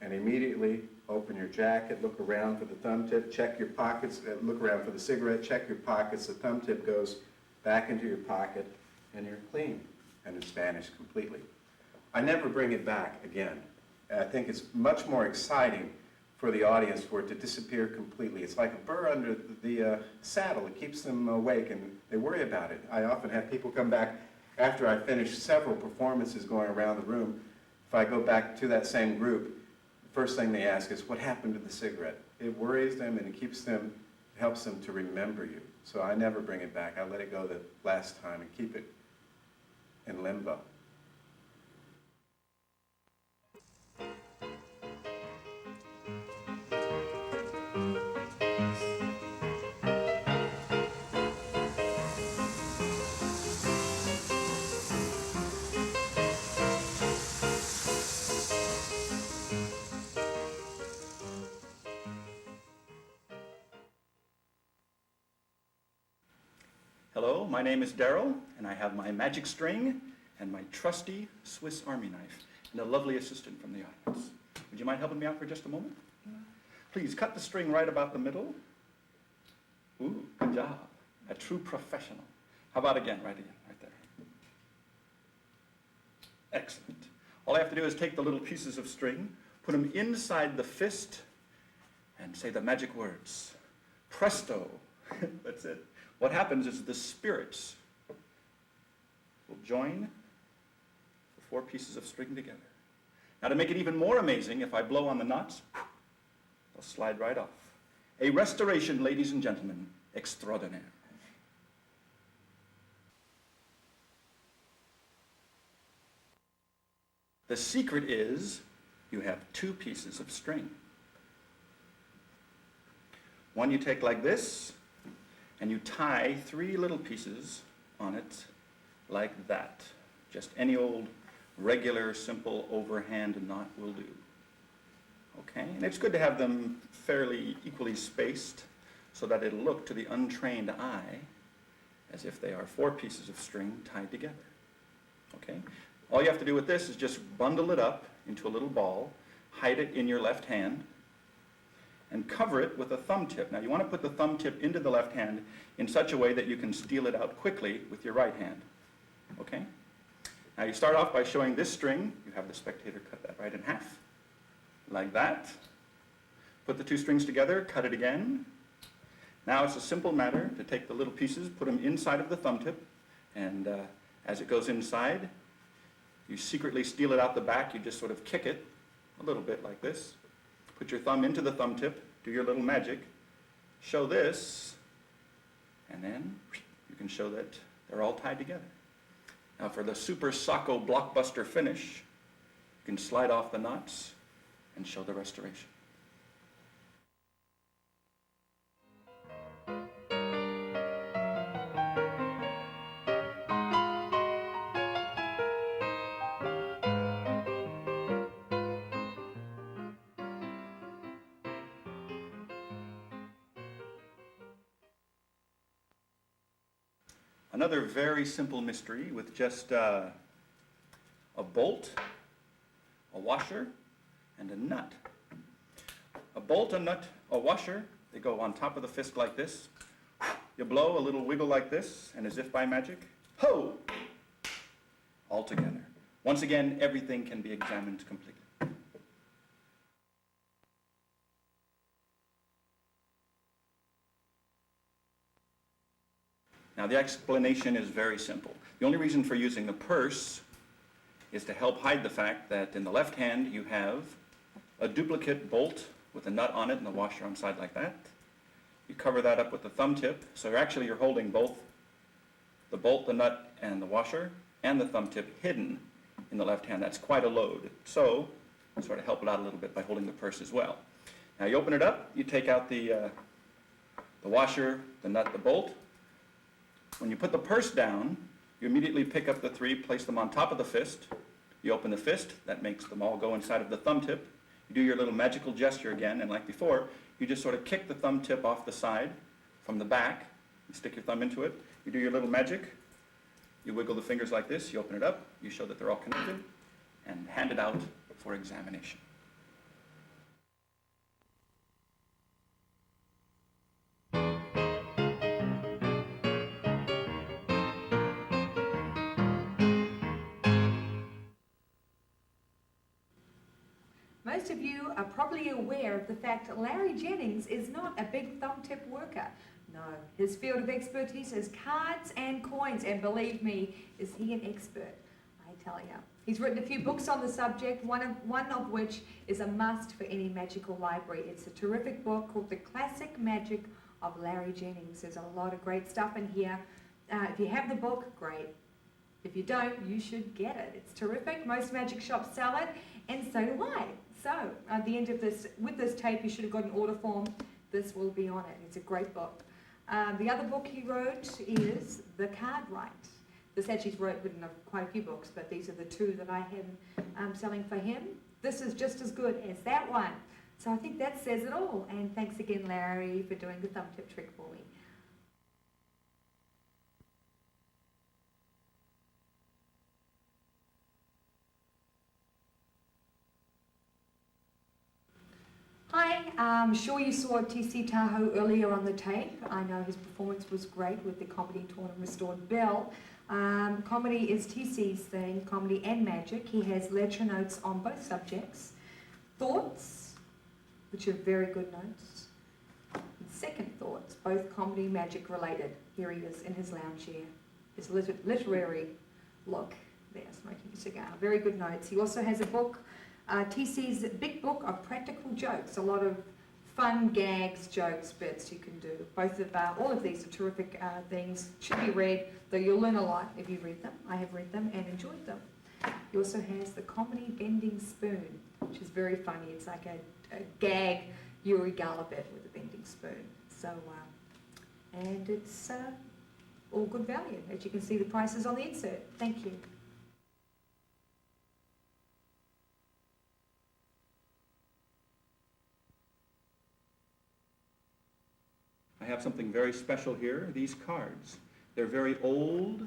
and immediately open your jacket, look around for the thumb tip, check your pockets, look around for the cigarette, check your pockets, the thumb tip goes back into your pocket, and you're clean, and it's vanished completely. I never bring it back again. I think it's much more exciting for the audience for it to disappear completely. It's like a burr under the saddle. It keeps them awake, and they worry about it. I often have people come back after I finish several performances going around the room. If I go back to that same group, the first thing they ask is, what happened to the cigarette? It worries them, and it keeps them, helps them to remember you. So I never bring it back. I let it go the last time and keep it in limbo. Hello, my name is Daryl, and I have my magic string and my trusty Swiss Army knife and a lovely assistant from the audience. Would you mind helping me out for just a moment? Please cut the string right about the middle. Ooh, good job. A true professional. How about again, right there. Excellent. All I have to do is take the little pieces of string, put them inside the fist, and say the magic words. Presto. That's it. What happens is the spirits will join the 4 pieces of string together. Now, to make it even more amazing, if I blow on the knots, they'll slide right off. A restoration, ladies and gentlemen, extraordinaire. The secret is you have 2 pieces of string. One you take like this, and you tie 3 little pieces on it like that. Just any old regular simple overhand knot will do. Okay, and it's good to have them fairly equally spaced so that it'll look to the untrained eye as if they are 4 pieces of string tied together. Okay, all you have to do with this is just bundle it up into a little ball, hide it in your left hand, and cover it with a thumb tip. Now you want to put the thumb tip into the left hand in such a way that you can steal it out quickly with your right hand. Okay? Now you start off by showing this string. You have the spectator cut that right in half, like that. Put the 2 strings together, cut it again. Now it's a simple matter to take the little pieces, put them inside of the thumb tip, and as it goes inside, you secretly steal it out the back. You just sort of kick it a little bit like this. Put your thumb into the thumb tip, do your little magic, show this, and then you can show that they're all tied together. Now for the super socko blockbuster finish, you can slide off the knots and show the restoration. Another very simple mystery with just a bolt, a washer, and a nut. A bolt, a nut, a washer, they go on top of the fist like this. You blow a little wiggle like this, and as if by magic, ho! All together. Once again, everything can be examined completely. Now the explanation is very simple. The only reason for using the purse is to help hide the fact that in the left hand you have a duplicate bolt with a nut on it and the washer on the side like that. You cover that up with the thumb tip, so you're holding both the bolt, the nut, and the washer, and the thumb tip hidden in the left hand. That's quite a load. So sort of help it out a little bit by holding the purse as well. Now you open it up, you take out the washer, the nut, the bolt. When you put the purse down, you immediately pick up the 3, place them on top of the fist. You open the fist, that makes them all go inside of the thumb tip. You do your little magical gesture again, and like before, you just sort of kick the thumb tip off the side from the back. You stick your thumb into it. You do your little magic. You wiggle the fingers like this. You open it up. You show that they're all connected, and hand it out for examination. Most of you are probably aware of the fact that Larry Jennings is not a big Thumbtip worker. No, his field of expertise is cards and coins, and believe me, is he an expert? I tell you. He's written a few books on the subject, one of which is a must for any magical library. It's a terrific book called The Classic Magic of Larry Jennings. There's a lot of great stuff in here. If you have the book, great. If you don't, you should get it. It's terrific. Most magic shops sell it, and so do I. So, at the end of this, with this tape, you should have got an order form. This will be on it. It's a great book. The other book he wrote is The Card Right. This actually he's written quite a few books, but these are the two that I have selling for him. This is just as good as that one. So I think that says it all. And thanks again, Larry, for doing the Thumbtip trick for me. Hi, I'm sure you saw TC Tahoe earlier on the tape. I know his performance was great with the Comedy Torn and Restored Bell. Comedy is TC's thing, comedy and magic. He has lecture notes on both subjects. Thoughts, which are very good notes. And second thoughts, both comedy and magic related. Here he is in his lounge chair. His literary look there, smoking a cigar. Very good notes. He also has a book, TC's big book of practical jokes, a lot of fun gags, jokes, bits you can do. All of these are terrific things, should be read, though you'll learn a lot if you read them. I have read them and enjoyed them. He also has the Comedy Bending Spoon, which is very funny. It's like a gag Yuri Gallabet with a bending spoon. So, and it's all good value. As you can see, the prices on the insert. Thank you. I have something very special here, these cards. They're very old,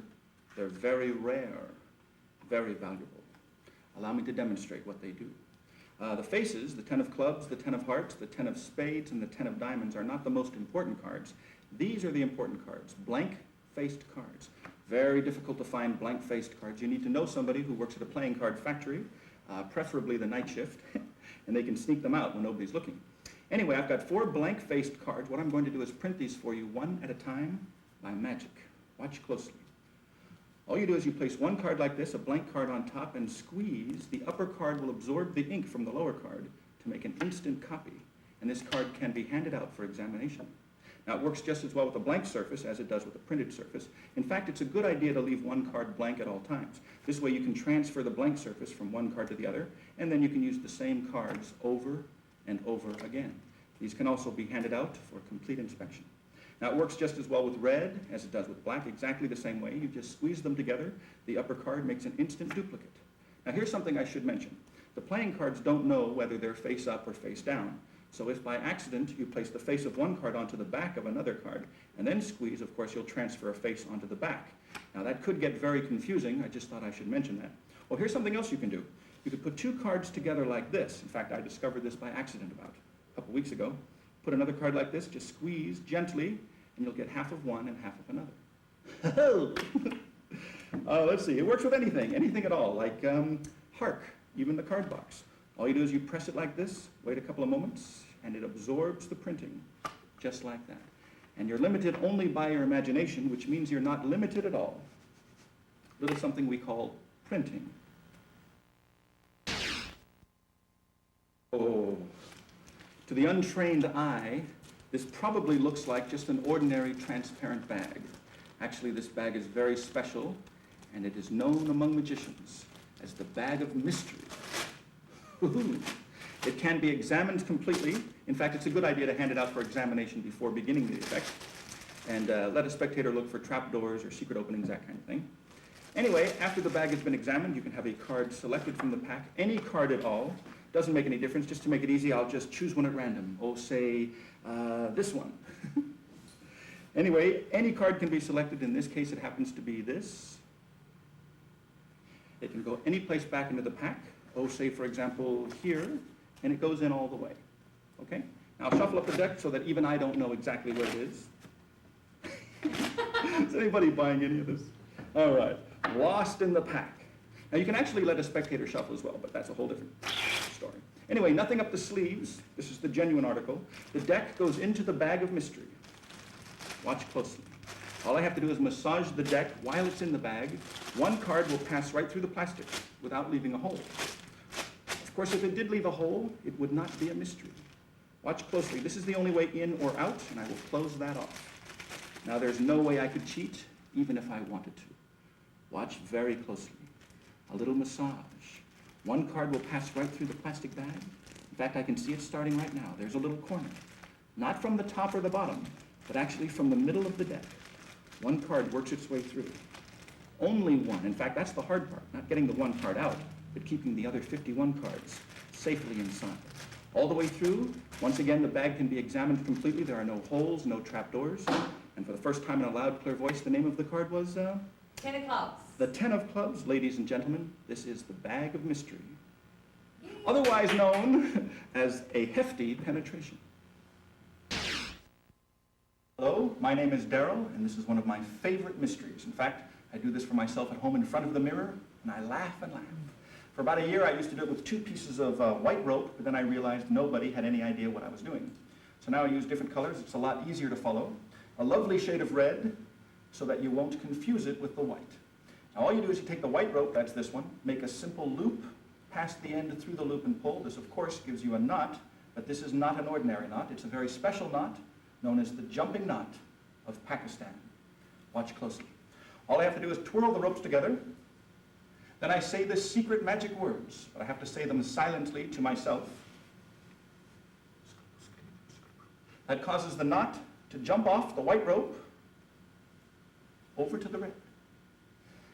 they're very rare, very valuable. Allow me to demonstrate what they do. The faces, the 10 of clubs, the 10 of hearts, the 10 of spades, and the 10 of diamonds are not the most important cards. These are the important cards, blank-faced cards. Very difficult to find blank-faced cards. You need to know somebody who works at a playing card factory, preferably the night shift, and they can sneak them out when nobody's looking. Anyway, I've got 4 blank-faced cards. What I'm going to do is print these for you one at a time by magic. Watch closely. All you do is you place one card like this, a blank card on top, and squeeze. The upper card will absorb the ink from the lower card to make an instant copy, and this card can be handed out for examination. Now, it works just as well with a blank surface as it does with a printed surface. In fact, it's a good idea to leave one card blank at all times. This way you can transfer the blank surface from one card to the other, and then you can use the same cards over and over again. These can also be handed out for complete inspection. Now, it works just as well with red as it does with black, exactly the same way. You just squeeze them together. The upper card makes an instant duplicate. Now, here's something I should mention. The playing cards don't know whether they're face up or face down. So if by accident you place the face of one card onto the back of another card and then squeeze, of course, you'll transfer a face onto the back. Now, that could get very confusing. I just thought I should mention that. Well, here's something else you can do. You could put 2 cards together like this. In fact, I discovered this by accident about a couple weeks ago. Put another card like this, just squeeze gently, and you'll get half of one and half of another. Let's see, it works with anything at all, like hark, even the card box. All you do is you press it like this, wait a couple of moments, and it absorbs the printing, just like that. And you're limited only by your imagination, which means you're not limited at all. A little something we call printing. Oh, to the untrained eye, this probably looks like just an ordinary transparent bag. Actually, this bag is very special, and it is known among magicians as the bag of mystery. It can be examined completely. In fact, it's a good idea to hand it out for examination before beginning the effect, and let a spectator look for trapdoors or secret openings, that kind of thing. Anyway, after the bag has been examined, you can have a card selected from the pack, any card at all. Doesn't make any difference. Just to make it easy, I'll just choose one at random. Oh, say, this one. Anyway, any card can be selected. In this case, it happens to be this. It can go any place back into the pack. Oh, say, for example, here, and it goes in all the way. Okay? Now, I'll shuffle up the deck so that even I don't know exactly what it is. Is anybody buying any of this? All right. Lost in the pack. Now, you can actually let a spectator shuffle as well, but that's a whole different story. Anyway, nothing up the sleeves. This is the genuine article. The deck goes into the bag of mystery. Watch closely. All I have to do is massage the deck while it's in the bag. One card will pass right through the plastic without leaving a hole. Of course, if it did leave a hole, it would not be a mystery. Watch closely. This is the only way in or out, and I will close that off. Now, there's no way I could cheat, even if I wanted to. Watch very closely. A little massage. One card will pass right through the plastic bag. In fact, I can see it starting right now. There's a little corner. Not from the top or the bottom, but actually from the middle of the deck. One card works its way through. Only one. In fact, that's the hard part, not getting the one card out, but keeping the other 51 cards safely inside. All the way through, once again, the bag can be examined completely. There are no holes, no trapdoors. And for the first time in a loud, clear voice, the name of the card was... 10 of clubs. The 10 of clubs, ladies and gentlemen. This is the bag of mystery. Otherwise known as a hefty penetration. Hello, my name is Daryl, and this is one of my favorite mysteries. In fact, I do this for myself at home in front of the mirror, and I laugh and laugh. For about a year, I used to do it with 2 pieces of white rope, but then I realized nobody had any idea what I was doing. So now I use different colors. It's a lot easier to follow. A lovely shade of red, so that you won't confuse it with the white. Now all you do is you take the white rope, that's this one, make a simple loop, pass the end through the loop and pull. This, of course, gives you a knot, but this is not an ordinary knot. It's a very special knot, known as the jumping knot of Pakistan. Watch closely. All I have to do is twirl the ropes together. Then I say the secret magic words, but I have to say them silently to myself. That causes the knot to jump off the white rope over to the red.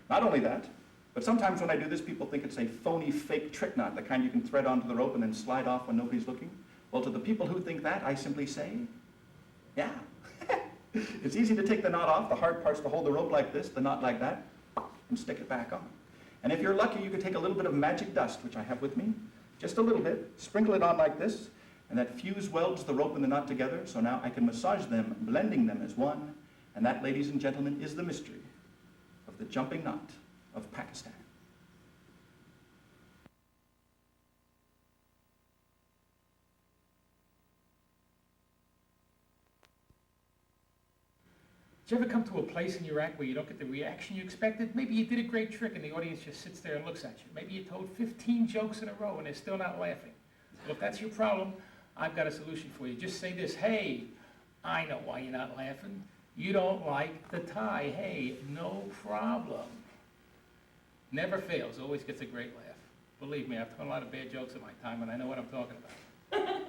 Not only that, but sometimes when I do this, people think it's a phony, fake trick knot, the kind you can thread onto the rope and then slide off when nobody's looking. Well, to the people who think that, I simply say, yeah. It's easy to take the knot off. The hard part's to hold the rope like this, the knot like that, and stick it back on. And if you're lucky, you could take a little bit of magic dust, which I have with me, just a little bit, sprinkle it on like this, and that fuse welds the rope and the knot together, so now I can massage them, blending them as one, and that, ladies and gentlemen, is the mystery of the jumping knot of Pakistan. Did you ever come to a place in your act where you don't get the reaction you expected? Maybe you did a great trick and the audience just sits there and looks at you. Maybe you told 15 jokes in a row and they're still not laughing. Well, if that's your problem, I've got a solution for you. Just say this: hey, I know why you're not laughing. You don't like the tie. Hey, no problem. Never fails, always gets a great laugh. Believe me, I've told a lot of bad jokes in my time and I know what I'm talking about.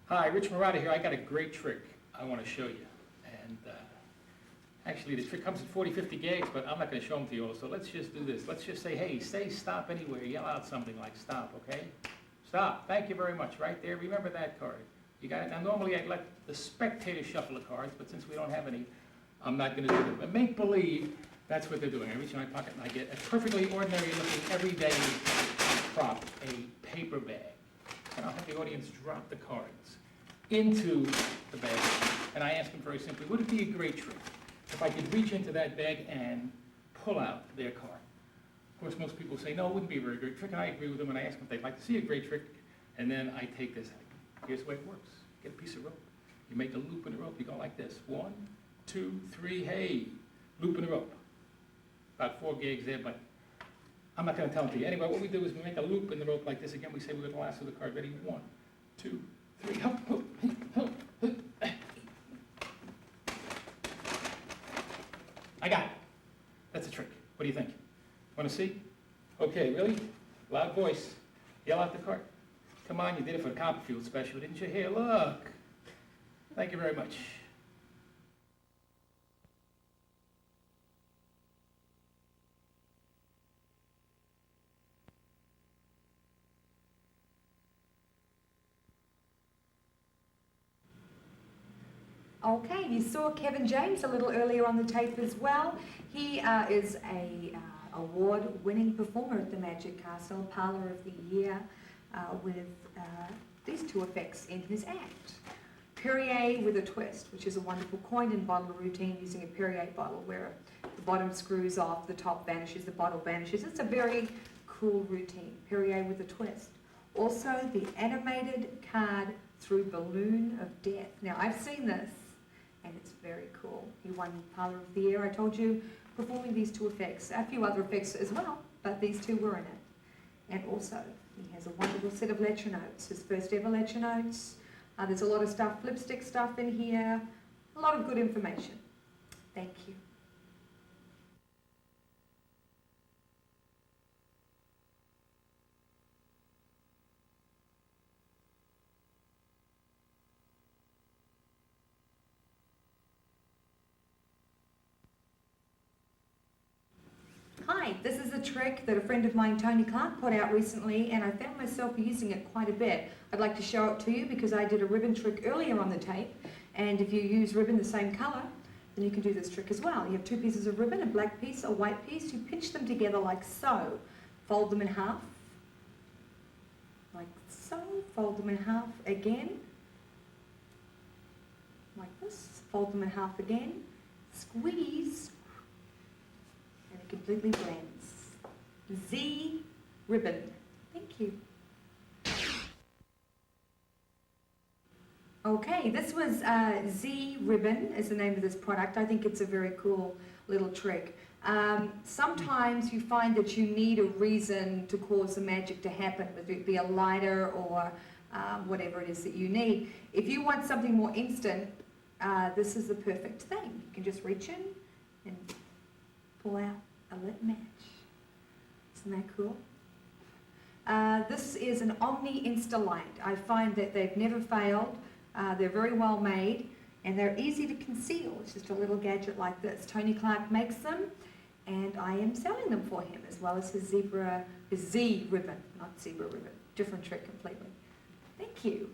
Hi, Rich Murata here. I got a great trick I want to show you. And actually, the trick comes in 40, 50 gags, but I'm not going to show them to you all. So let's just do this. Let's just say, hey, say stop anywhere. Yell out something like stop, okay? Stop. Thank you very much. Right there. Remember that card. You got it? Now, normally I'd let the spectators shuffle the cards, but since we don't have any, I'm not going to do it. But make believe that's what they're doing. I reach in my pocket and I get a perfectly ordinary looking everyday prop, a paper bag. And I'll have the audience drop the cards into the bag. And I ask them very simply, would it be a great trick if I could reach into that bag and pull out their card? Of course, most people say, no, it wouldn't be a very great trick. And I agree with them and I ask them if they'd like to see a great trick. And then I take this out. Here's the way it works. Get a piece of rope. You make a loop in the rope. You go like this. 1, 2, 3, hey. Loop in the rope. About 4 gags there, but I'm not going to tell them to you. Anyway, what we do is we make a loop in the rope like this. Again, we say we're going to lasso the card. Ready? 1, 2, 3. Hop, hop, hop, hop. I got it. That's a trick. What do you think? Want to see? Okay, really? Loud voice. Yell out the card. Come on, you did it for the Copperfield special, didn't you? Here, look. Thank you very much. Okay, you saw Kevin James a little earlier on the tape as well. He is a award-winning performer at the Magic Castle, Parlour of the Year, with these 2 effects in his act. Perrier with a twist, which is a wonderful coin and bottle routine using a Perrier bottle where the bottom screws off, the top vanishes, the bottle vanishes. It's a very cool routine, Perrier with a twist. Also, the animated card through Balloon of Death. Now, I've seen this, and it's very cool. He won Parlour of the Year, I told you, performing these two effects. A few other effects as well, but these two were in it. And also, he has a wonderful set of lecture notes, his first ever lecture notes. There's a lot of stuff, flipstick stuff in here, a lot of good information. Thank you. Hi, this is a trick that a friend of mine, Tony Clark, put out recently, and I found myself using it quite a bit. I'd like to show it to you because I did a ribbon trick earlier on the tape, and if you use ribbon the same colour, then you can do this trick as well. You have two pieces of ribbon, a black piece, a white piece. You pinch them together like so. Fold them in half, like so. Fold them in half again, like this. Fold them in half again. Squeeze. And it completely blends. Z ribbon. Thank you. Okay, this was Z ribbon is the name of this product. I think it's a very cool little trick. Sometimes you find that you need a reason to cause the magic to happen, whether it be a lighter or whatever it is that you need. If you want something more instant, this is the perfect thing. You can just reach in and pull out a lit match. Isn't that cool? This is an Omni Insta-Light. I find that they've never failed. They're very well made and they're easy to conceal. It's just a little gadget like this. Tony Clark makes them and I am selling them for him, as well as his Z ribbon, not zebra ribbon. Different trick completely. Thank you.